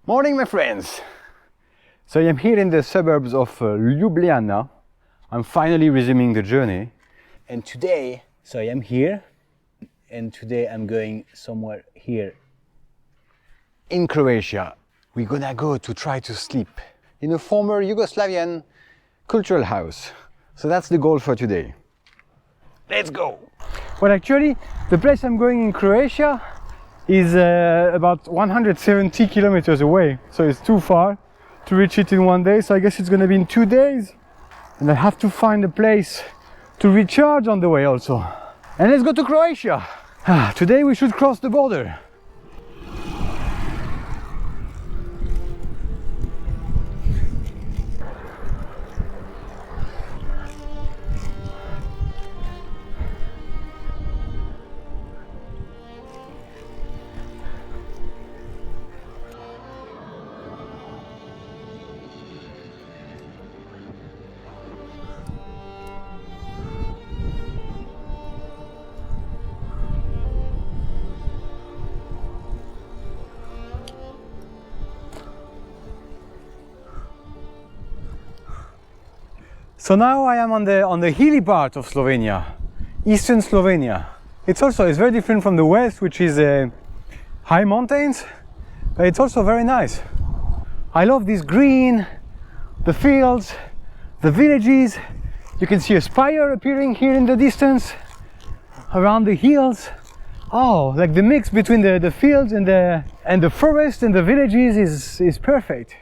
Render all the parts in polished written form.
Morning, my friends! So I'm here in the suburbs of Ljubljana. I'm finally resuming the journey. And today, so I am here. And today I'm going somewhere here in Croatia. We're gonna go to try to sleep in a former Yugoslavian cultural house. So that's the goal for today. Let's go! Well, actually, the place I'm going in Croatia is about 170 kilometers away. So it's too far to reach it in one day. So I guess it's gonna be in 2 days. And I have to find a place to recharge on the way also. And let's go to Croatia! Today we should cross the border. So now I am on the hilly part of Slovenia, Eastern Slovenia. It's very different from the west, which is high mountains, but it's also very nice. I love this green, the fields, the villages. You can see a spire appearing here in the distance, around the hills. Oh, like the mix between the fields and the forest and the villages is perfect.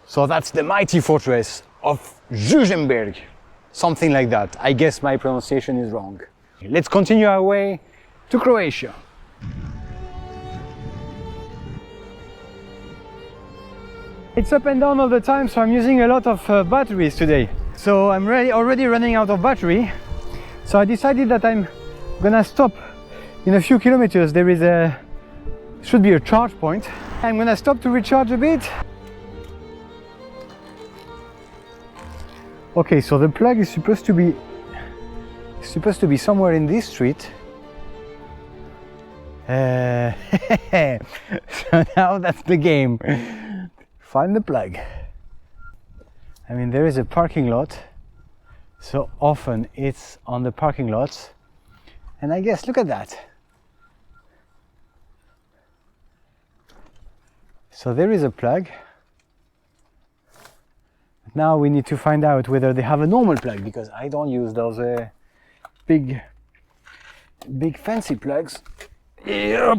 So that's the mighty fortress of Žužemberk, something like that. I guess my pronunciation is wrong. Let's continue our way to Croatia. It's up and down all the time, so I'm using a lot of batteries today. So I'm already running out of battery. So I decided that I'm gonna stop in a few kilometers. Should be a charge point. I'm gonna stop to recharge a bit. Okay, so the plug is supposed to be somewhere in this street. So now that's the game. Find the plug. I mean, there is a parking lot, so often it's on the parking lots. And I guess, look at that. So there is a plug. Now we need to find out whether they have a normal plug, because I don't use those big fancy plugs. Yeah,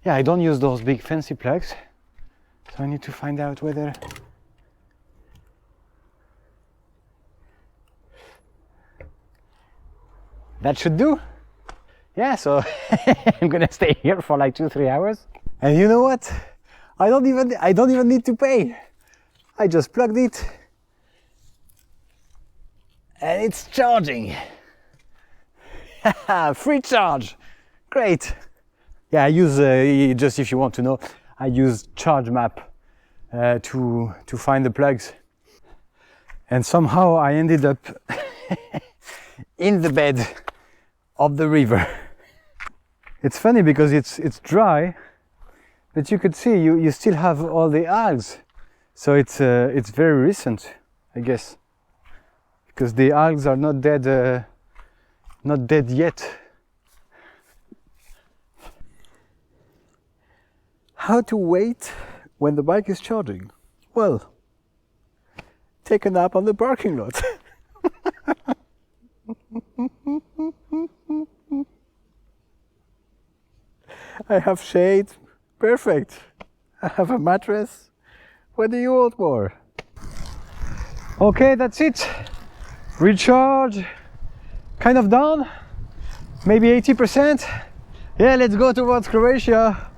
I don't use those big fancy plugs. So I need to find out whether that should do. Yeah, so I'm gonna stay here for like 2-3 hours. And you know what? I don't even need to pay. I just plugged it and it's charging. Free charge, great. Yeah, I use, just if you want to know, I use Charge Map to find the plugs. And somehow I ended up in the bed of the river. It's funny because it's dry, but you could see you still have all the algae. So it's very recent, I guess, because the algae are not dead yet. How to wait when the bike is charging? Well, take a nap on the parking lot. I have shade, perfect. I have a mattress. What do you want more? Okay, that's it. Recharge, kind of done, maybe 80%. Yeah, let's go towards Croatia.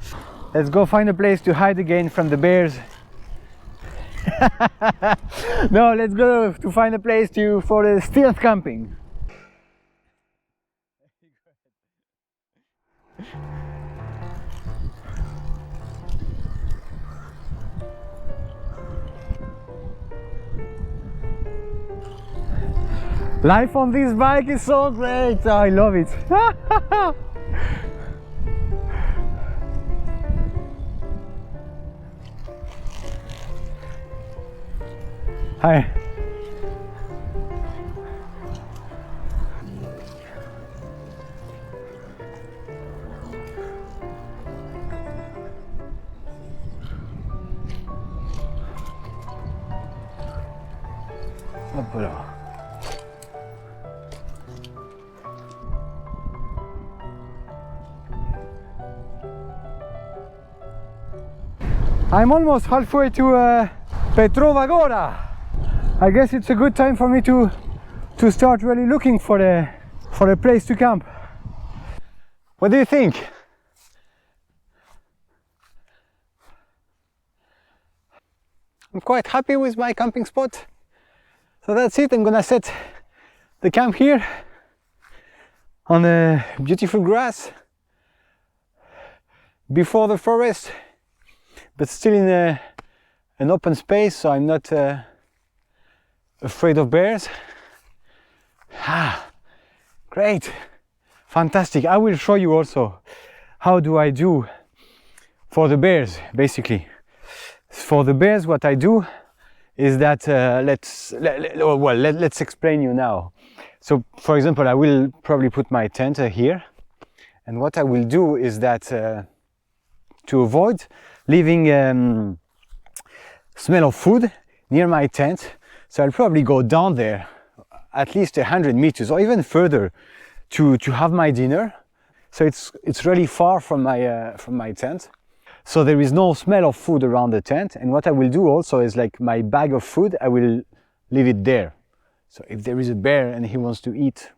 Let's go find a place to hide again from the bears. No, let's go to find a place for the stealth camping. Life on this bike is so great. Oh, I love it. Hi. Hop là. I'm almost halfway to Petrova Gora. I guess it's a good time for me to start really looking for a place to camp. What do you think? I'm quite happy with my camping spot. So that's it. I'm gonna set the camp here on the beautiful grass before the forest, but still in an open space, so I'm not afraid of bears. Great, fantastic. I will show you also how do I do for the bears. Basically, for the bears, what I do is that let's explain you now. So, for example, I will probably put my tent here, and what I will do is that to avoid leaving smell of food near my tent, so I'll probably go down there at least 100 meters or even further to have my dinner. So it's really far from my tent, so there is no smell of food around the tent. And what I will do also is, like, my bag of food, I will leave it there. So if there is a bear and he wants to eat,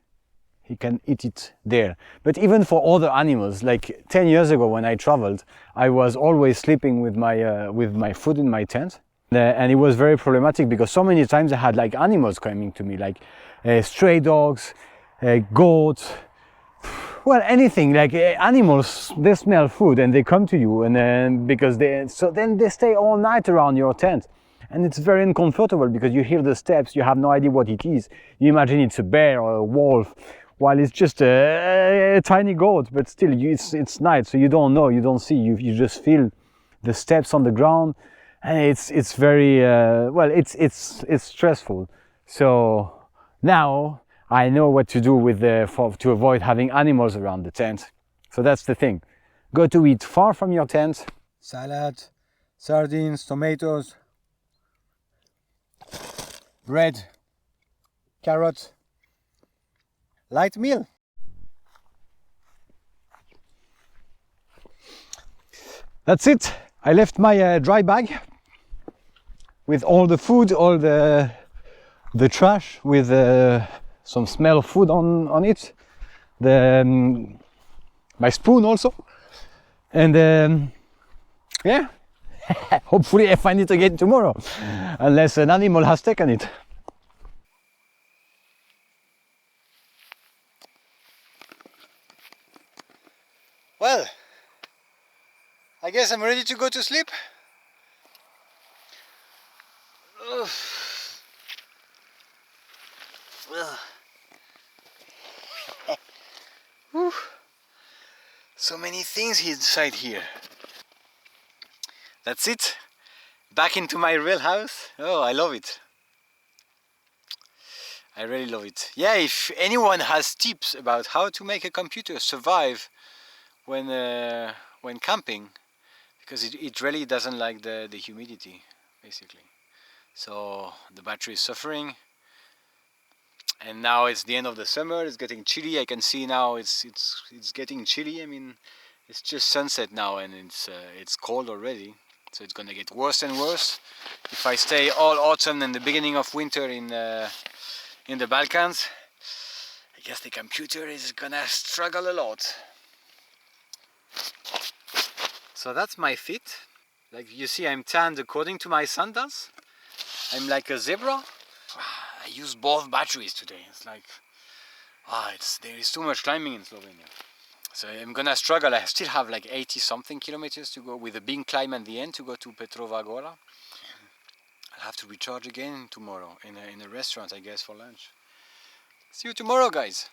he can eat it there. But even for other animals, like 10 years ago when I traveled, I was always sleeping with my food in my tent. And it was very problematic because so many times I had like animals coming to me, like stray dogs, goats, well, anything, like animals, they smell food and they come to you, and then then they stay all night around your tent. And it's very uncomfortable because you hear the steps, you have no idea what it is. You imagine it's a bear or a wolf, while it's just a tiny goat, but still it's night, so you don't know, you don't see, you just feel the steps on the ground, and it's very it's stressful. So now I know what to do to avoid having animals around the tent. So that's the thing. Go to eat far from your tent. Salad, sardines, tomatoes, bread, carrots, light meal. That's it. I left my dry bag with all the food, all the trash with some smell of food on it. My spoon also, and yeah. Hopefully I find it again tomorrow, unless an animal has taken it. Well, I guess I'm ready to go to sleep. Ugh. So many things inside here. That's it. Back into my real house. Oh, I love it. I really love it. Yeah, if anyone has tips about how to make a computer survive when camping, because it really doesn't like the humidity, basically. So the battery is suffering. And now it's the end of the summer, it's getting chilly. I can see now it's getting chilly. I mean, it's just sunset now and it's cold already. So it's gonna get worse and worse if I stay all autumn and the beginning of winter in the Balkans. I guess the computer is gonna struggle a lot. So that's my fit. Like you see, I'm tanned according to my sandals. I'm like a zebra. I use both batteries today. It's like, there is too much climbing in Slovenia. So I'm gonna struggle. I still have like 80 something kilometers to go with a big climb at the end to go to Petrova Gora. I'll have to recharge again tomorrow in a restaurant, I guess, for lunch. See you tomorrow, guys.